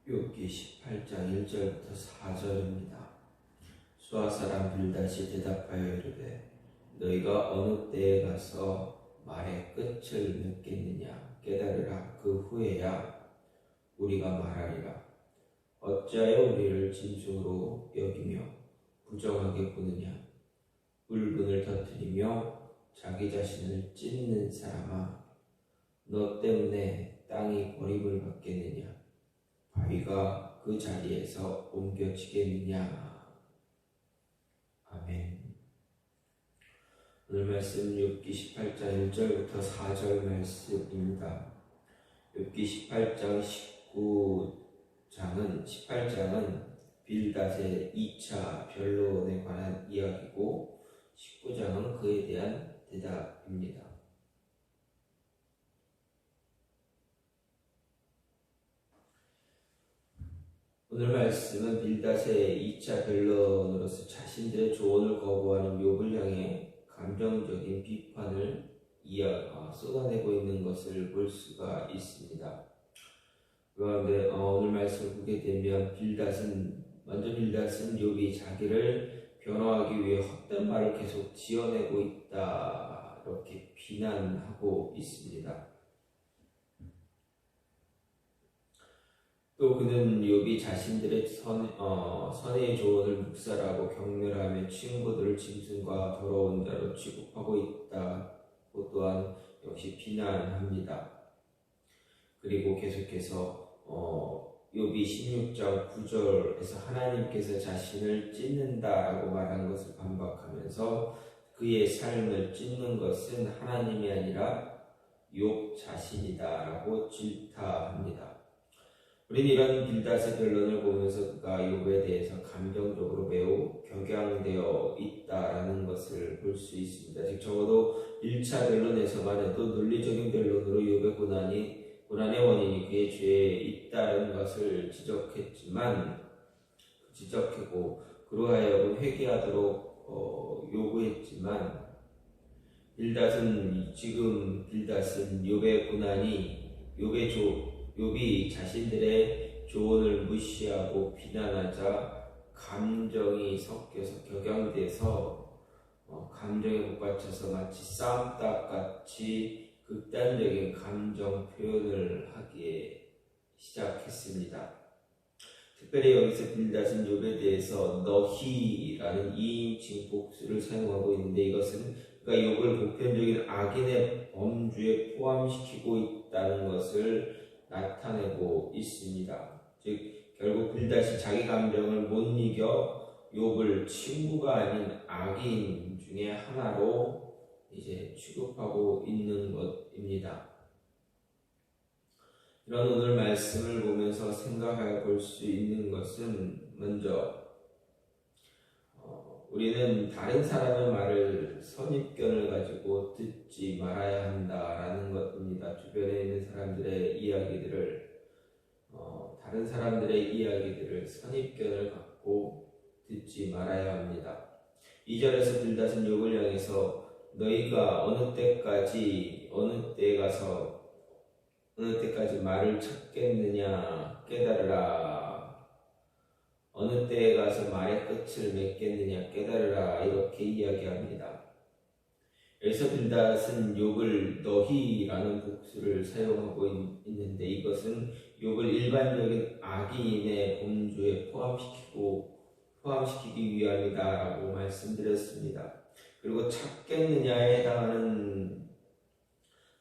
욥기 18장 1절부터 4절입니다. 수아 사람 빌닷이 대답하여 이르되 너희가 어느 때에 가서 말의 끝을 맺겠느냐 깨달으라. 그 후에야 우리가 말하리라. 어찌하여 우리를 짐승으로 여기며 부정하게 보느냐. 울분을 터뜨리며 자기 자신을 찢는 사람아, 너 때문에 땅이 버림을 받겠느냐. 바위가 그 자리에서 옮겨지겠느냐. 아멘. 오늘 말씀 욥기 18장 1절부터 4절 말씀입니다. 욥기 18장 18장은 빌닷의 2차 변론에 관한 이야기고 19장은 그에 대한 대답입니다. 오늘 말씀은 빌닷의 2차 변론으로서 자신들의 조언을 거부하는 욥을 향해 감정적인 비판을 쏟아내고 있는 것을 볼 수가 있습니다. 그런데 오늘 말씀을 보게 되면 빌닷은 욥이 자기를 변호하기 위해 헛된 말을 계속 지어내고 있다, 이렇게 비난하고 있습니다. 또 그는 욥이 자신들의 선의 조언을 묵살하고 경멸하며 친구들을 짐승과 더러운 자로 취급하고 있다고 또한 역시 비난합니다. 그리고 계속해서 욥이 16장 9절에서 하나님께서 자신을 찢는다라고 말한 것을 반박하면서 그의 삶을 찢는 것은 하나님이 아니라 욥 자신이다라고 질타합니다. 우리는 이런 빌닷의 변론을 보면서 그가 욥에 대해서 감정적으로 매우 격양되어 있다라는 것을 볼 수 있습니다. 즉 적어도 1차 변론에서만 해도 논리적인 변론으로 욥의 고난의 원인이 그의 죄에 있다는 것을 지적했고 그로 하여금 회개하도록 요구했지만 빌닷은 욥의 고난이 욥이 자신들의 조언을 무시하고 비난하자 감정이 섞여서 격양돼서 감정에 복받쳐서 마치 싸움닭같이 극단적인 감정 표현을 하기에 시작했습니다. 특별히 여기서 빌닷은 욥에 대해서 너희라는 2인칭 복수를 사용하고 있는데 이것은 그러니까 욥을 보편적인 악인의 범주에 포함시키고 있다는 것을 나타내고 있습니다. 즉 결국 빌닷이 자기 감정을 못 이겨 욥을 친구가 아닌 악인 중에 하나로 이제 취급하고 있는 것입니다. 이런 오늘 말씀을 보면서 생각해 볼 수 있는 것은 먼저 우리는 다른 사람의 말을 선입견을 가지고 듣지 말아야 한다라는 것입니다. 주변에 있는 사람들의 이야기들을 다른 사람들의 이야기들을 선입견을 갖고 듣지 말아야 합니다. 2절에서 빌닷은 욥을 향해서 너희가 어느 때까지 말을 찾겠느냐 깨달으라. 어느 때에 가서 말의 끝을 맺겠느냐 깨달으라. 이렇게 이야기합니다. 여기서 빌닷은 욥을 너희라는 복수를 사용하고 있는데 이것은 욥을 일반적인 악인의 범주에 포함시키기 위함이다라고 말씀드렸습니다. 그리고 찾겠느냐에 해당하는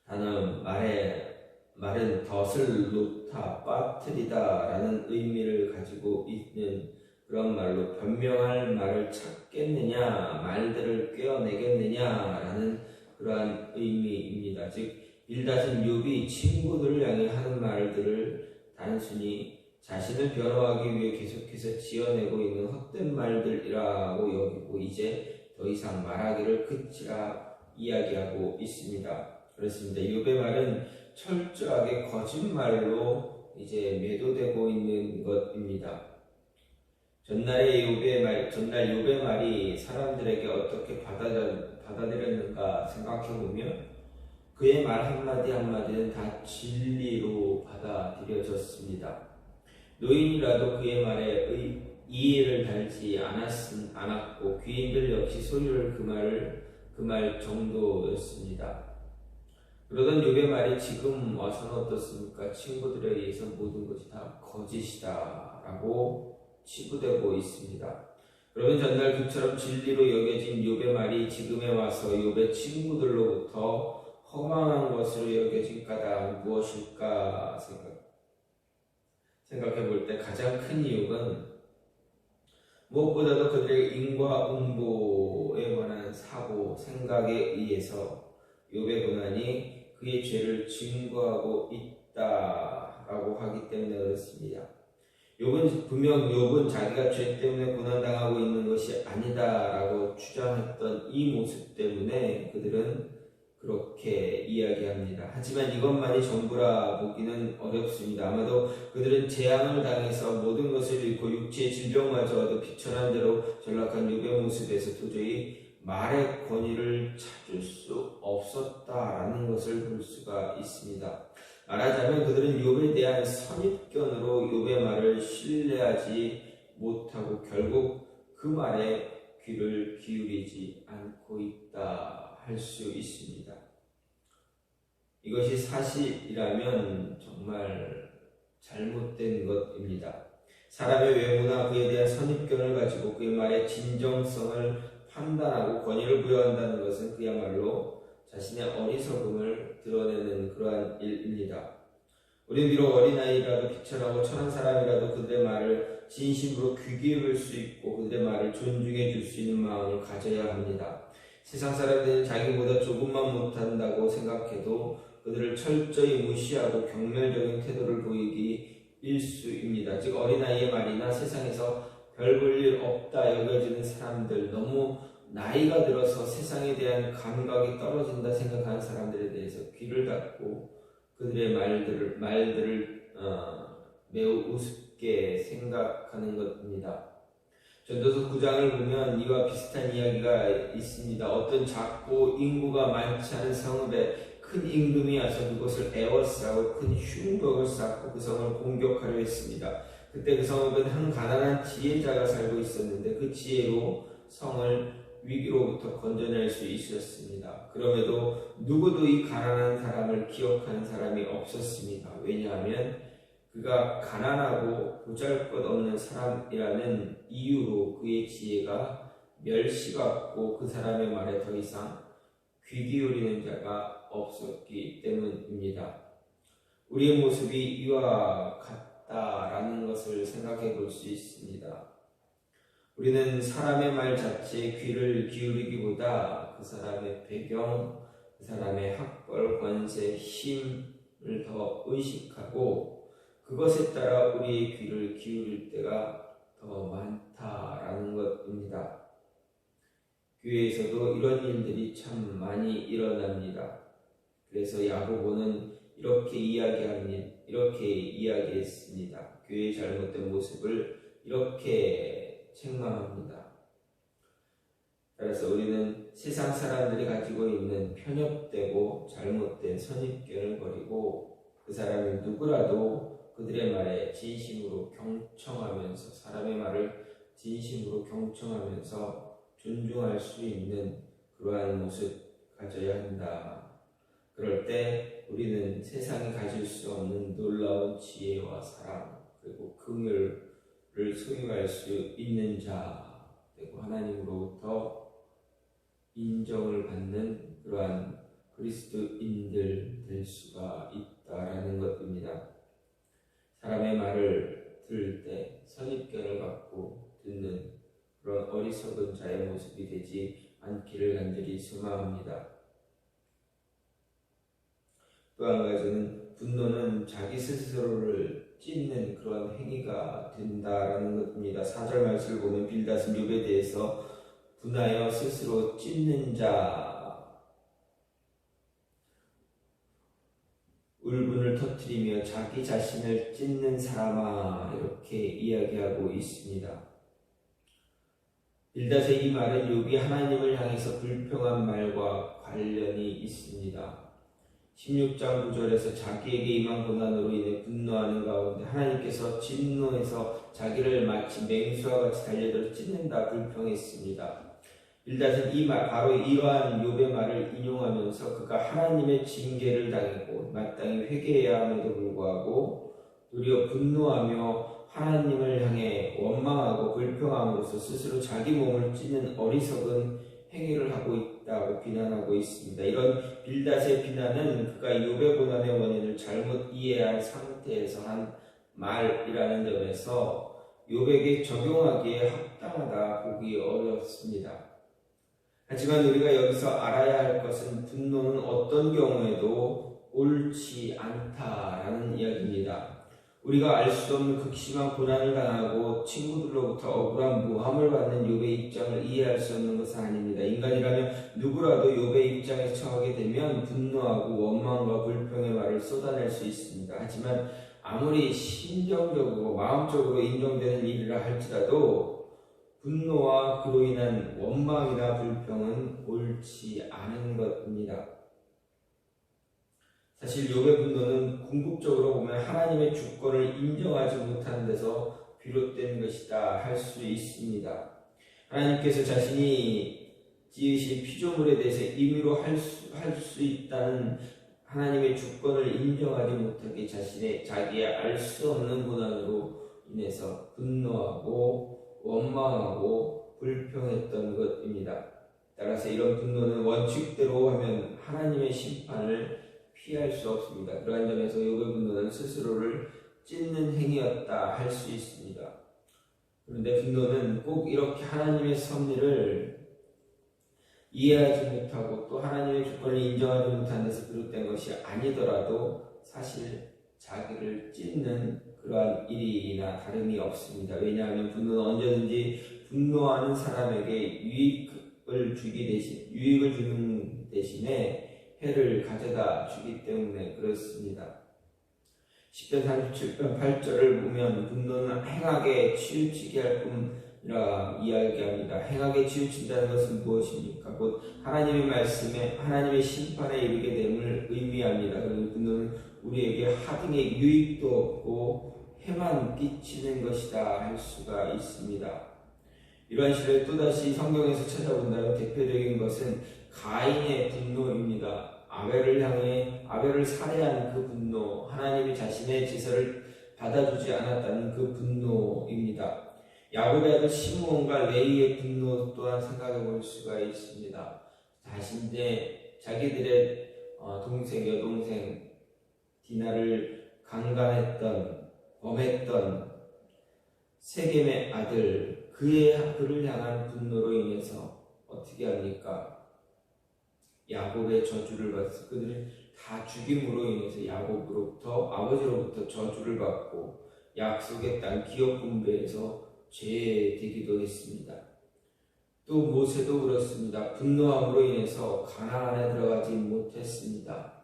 단어 말은 덫을 놓다, 빠뜨리다 라는 의미를 가지고 있는 그런 말로 변명할 말을 찾겠느냐, 말들을 꿰어내겠느냐 라는 그러한 의미입니다. 즉 빌닷은 욥이 친구들을 향해 하는 말들을 단순히 자신을 변호하기 위해 계속해서 지어내고 있는 헛된 말들이라고 여기고 이제 더 이상 말하기를 그치라 이야기하고 있습니다. 그렇습니다. 욥의 말은 철저하게 거짓말로 이제 매도되고 있는 것입니다. 전날 욥의 말이 사람들에게 어떻게 받아들였는가 생각해보면 그의 말 한마디 한마디는 다 진리로 받아들여졌습니다. 노인이라도 그의 말에 이의를 달지 않았고 귀인들 역시 소리를 그 말 정도였습니다. 그러던 욥의 말이 지금 와서는 어떻습니까? 친구들에 의해서 모든 것이 다 거짓이다 라고 치부되고 있습니다. 그러면 전날 그처럼 진리로 여겨진 욥의 말이 지금에 와서 욥의 친구들로부터 허망한 것으로 여겨진 까닭은 무엇일까 생각해 볼 때 가장 큰 이유는 무엇보다도 그들의 인과응보에 관한 사고, 생각에 의해서 욥의 고난이 그의 죄를 증거하고 있다라고 하기 때문에 그렇습니다. 욥은 자기가 죄 때문에 고난당하고 있는 것이 아니다라고 주장했던 이 모습 때문에 그들은 그렇게 이야기합니다. 하지만 이것만이 전부라 보기는 어렵습니다. 아마도 그들은 재앙을 당해서 모든 것을 잃고 육체의 질병마저도 비천한 대로 전락한 욥의 모습에서 도저히 말의 권위를 찾을 수 없었다라는 것을 볼 수가 있습니다. 말하자면 그들은 욥에 대한 선입견으로 욥의 말을 신뢰하지 못하고 결국 그 말에 귀를 기울이지 않고 있다 할 수 있습니다. 이것이 사실이라면 정말 잘못된 것입니다. 사람의 외모나 그에 대한 선입견을 가지고 그의 말의 진정성을 판단하고 권위를 부여한다는 것은 그야말로 자신의 어리석음을 드러내는 그러한 일입니다. 우리는 비록 어린아이라도 비천하고 천한 사람이라도 그들의 말을 진심으로 귀 기울일 수 있고 그들의 말을 존중해 줄 수 있는 마음을 가져야 합니다. 세상 사람들은 자기보다 조금만 못한다고 생각해도 그들을 철저히 무시하고 경멸적인 태도를 보이기 일쑤입니다. 즉 어린아이의 말이나 세상에서 별 볼 일 없다 여겨지는 사람들, 너무 나이가 들어서 세상에 대한 감각이 떨어진다 생각하는 사람들에 대해서 귀를 닫고 그들의 말들을 매우 우습게 생각하는 것입니다. 전도서 9장을 보면 이와 비슷한 이야기가 있습니다. 어떤 작고 인구가 많지 않은 성읍에 큰 임금이 와서 그곳을 에워싸고 큰 흉벽을 쌓고 그 성을 공격하려 했습니다. 그때 그 성읍은 한 가난한 지혜자가 살고 있었는데 그 지혜로 성을 위기로부터 건져낼 수 있었습니다. 그럼에도 누구도 이 가난한 사람을 기억하는 사람이 없었습니다. 왜냐하면 그가 가난하고 보잘것없는 사람이라는 이유로 그의 지혜가 멸시받고 그 사람의 말에 더 이상 귀 기울이는 자가 없었기 때문입니다. 우리의 모습이 이와 같다라는 것을 생각해 볼 수 있습니다. 우리는 사람의 말 자체에 귀를 기울이기보다 그 사람의 배경, 그 사람의 학벌, 권세, 힘을 더 의식하고 그것에 따라 우리의 귀를 기울일 때가 더 많다라는 것입니다. 교회에서도 이런 일들이 참 많이 일어납니다. 그래서 야고보는 이렇게 이야기했습니다. 교회의 잘못된 모습을 이렇게 책망합니다. 따라서 우리는 세상 사람들이 가지고 있는 편협되고 잘못된 선입견을 버리고 그 사람이 누구라도 그들의 말에 진심으로 경청하면서 사람의 말을 진심으로 경청하면서 존중할 수 있는 그러한 모습 가져야 한다. 그럴 때 우리는 세상이 가질 수 없는 놀라운 지혜와 사랑 그리고 긍휼을 소유할 수 있는 자 되고 하나님으로부터 인정을 받는 그러한 그리스도인들 될 수가 있다라는 것입니다. 사람의 말을 들을 때 선입견을 갖고 듣는 그런 어리석은 자의 모습이 되지 않기를 간절히 소망합니다. 또 한 가지는 분노는 자기 스스로를 찢는 그런 행위가 된다라는 것입니다. 4절 말씀을 보면 빌닷은 욥에 대해서 분하여 스스로 찢는 자, 울분을 터뜨리며 자기 자신을 찢는 사람아 이렇게 이야기하고 있습니다. 빌닷의 이 말은 욥이 하나님을 향해서 불평한 말과 관련이 있습니다. 16장 9절에서 자기에게 임한 고난으로 인해 분노하는 가운데 하나님께서 진노해서 자기를 마치 맹수와 같이 달려들어 찢는다 불평했습니다. 빌닷은 바로 이러한 욥의 말을 인용하면서 그가 하나님의 징계를 당했고 마땅히 회개해야 함에도 불구하고 도리어 분노하며 하나님을 향해 원망하고 불평함으로써 스스로 자기 몸을 찢는 어리석은 행위를 하고 있다고 비난하고 있습니다. 이런 빌닷의 비난은 그가 욥의 고난의 원인을 잘못 이해한 상태에서 한 말이라는 점에서 욥에게 적용하기에 합당하다 보기 어렵습니다. 하지만 우리가 여기서 알아야 할 것은 분노는 어떤 경우에도 옳지 않다라는 이야기입니다. 우리가 알 수 없는 극심한 고난을 당하고 친구들로부터 억울한 모함을 받는 욥의 입장을 이해할 수 없는 것은 아닙니다. 인간이라면 누구라도 욥의 입장에 처하게 되면 분노하고 원망과 불평의 말을 쏟아낼 수 있습니다. 하지만 아무리 심정적으로 마음적으로 인정되는 일이라 할지라도 분노와 그로 인한 원망이나 불평은 옳지 않은 것입니다. 사실 욥의 분노는 궁극적으로 보면 하나님의 주권을 인정하지 못하는 데서 비롯된 것이다 할 수 있습니다. 하나님께서 자신이 지으신 피조물에 대해서 임의로 할 수 있다는 하나님의 주권을 인정하지 못하게 자기의 알 수 없는 고난으로 인해서 분노하고 원망하고 불평했던 것입니다. 따라서 이런 분노는 원칙대로 하면 하나님의 심판을 피할 수 없습니다. 그러한 점에서 욥의 분노는 스스로를 찢는 행위였다 할 수 있습니다. 그런데 분노는 꼭 이렇게 하나님의 섭리를 이해하지 못하고 또 하나님의 주권을 인정하지 못한 데서 비롯된 것이 아니더라도 사실 자기를 찢는 그러한 일이나 다름이 없습니다. 왜냐하면 분노는 언제든지 분노하는 사람에게 유익을 주는 대신에 해를 가져다 주기 때문에 그렇습니다. 10편 37편 8절을 보면 분노는 행악에 치우치게 할 뿐이라 이야기합니다. 행악에 치우친다는 것은 무엇입니까? 곧 하나님의 말씀에 하나님의 심판에 이르게 됨을 의미합니다. 그리고 분노는 우리에게 하등의 유익도 없고 해만 끼치는 것이다 할 수가 있습니다. 이러한 시를 또다시 성경에서 찾아본다면 대표적인 것은 가인의 분노입니다. 아벨을 살해한 그 분노, 하나님이 자신의 제사를 받아주지 않았다는 그 분노입니다. 야곱의 아들 시므온과 레위의 분노 또한 생각해 볼 수가 있습니다. 자기들의 여동생 디나를 강간했던, 범했던 세겜의 아들, 그를 향한 분노로 인해서 어떻게 합니까? 야곱의 저주를 받았어. 그들은 다 죽임으로 인해서 야곱으로부터 아버지로부터 저주를 받고 약속의 땅 기업 분배에서 죄되기도 했습니다. 또 모세도 그렇습니다. 분노함으로 인해서 가나안에 들어가지 못했습니다.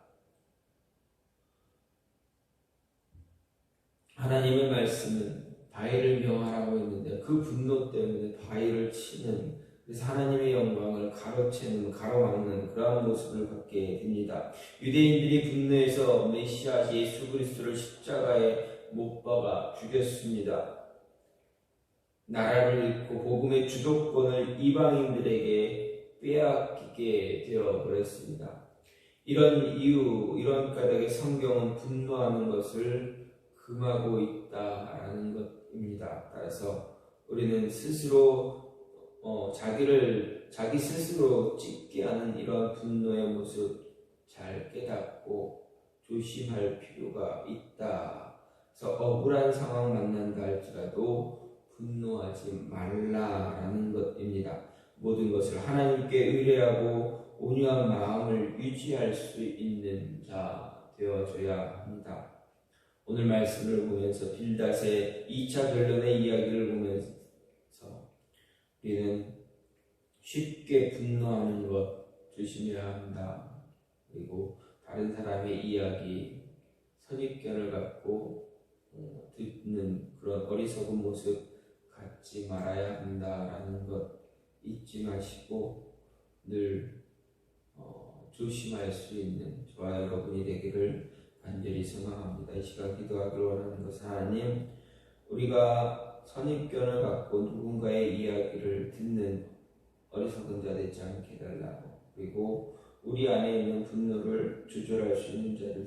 하나님의 말씀은 바위를 명하라고 했는데 그 분노 때문에 바위를 치는, 그래서 하나님의 영광을 가로막는 그러한 모습을 갖게 됩니다. 유대인들이 분노해서 메시아 예수 그리스도를 십자가에 못 박아 죽였습니다. 나라를 잃고 복음의 주도권을 이방인들에게 빼앗기게 되어버렸습니다. 이런 까닭에 성경은 분노하는 것을 금하고 있다라는 것입니다. 따라서 우리는 스스로 자기 스스로 찢게 하는 이런 분노의 모습 잘 깨닫고 조심할 필요가 있다. 그래서 억울한 상황 만난다 할지라도 분노하지 말라라는 것입니다. 모든 것을 하나님께 의뢰하고 온유한 마음을 유지할 수 있는 자 되어줘야 합니다. 오늘 말씀을 보면서 빌닷의 2차 변론의 이야기를 보면서 우리는 쉽게 분노하는 것 조심해야 한다. 그리고 다른 사람의 이야기, 선입견을 갖고 듣는 그런 어리석은 모습 갖지 말아야 한다라는 것 잊지 마시고 늘 조심할 수 있는 저와 여러분이 되기를 간절히 소망합니다. 이 시간 기도하기를 원하는 것은 하나님, 우리가 선입견을 갖고 누군가의 이야기를 듣는 어리석은 자 되지 않게 해달라고, 그리고 우리 안에 있는 분노를 조절할 수 있는 자들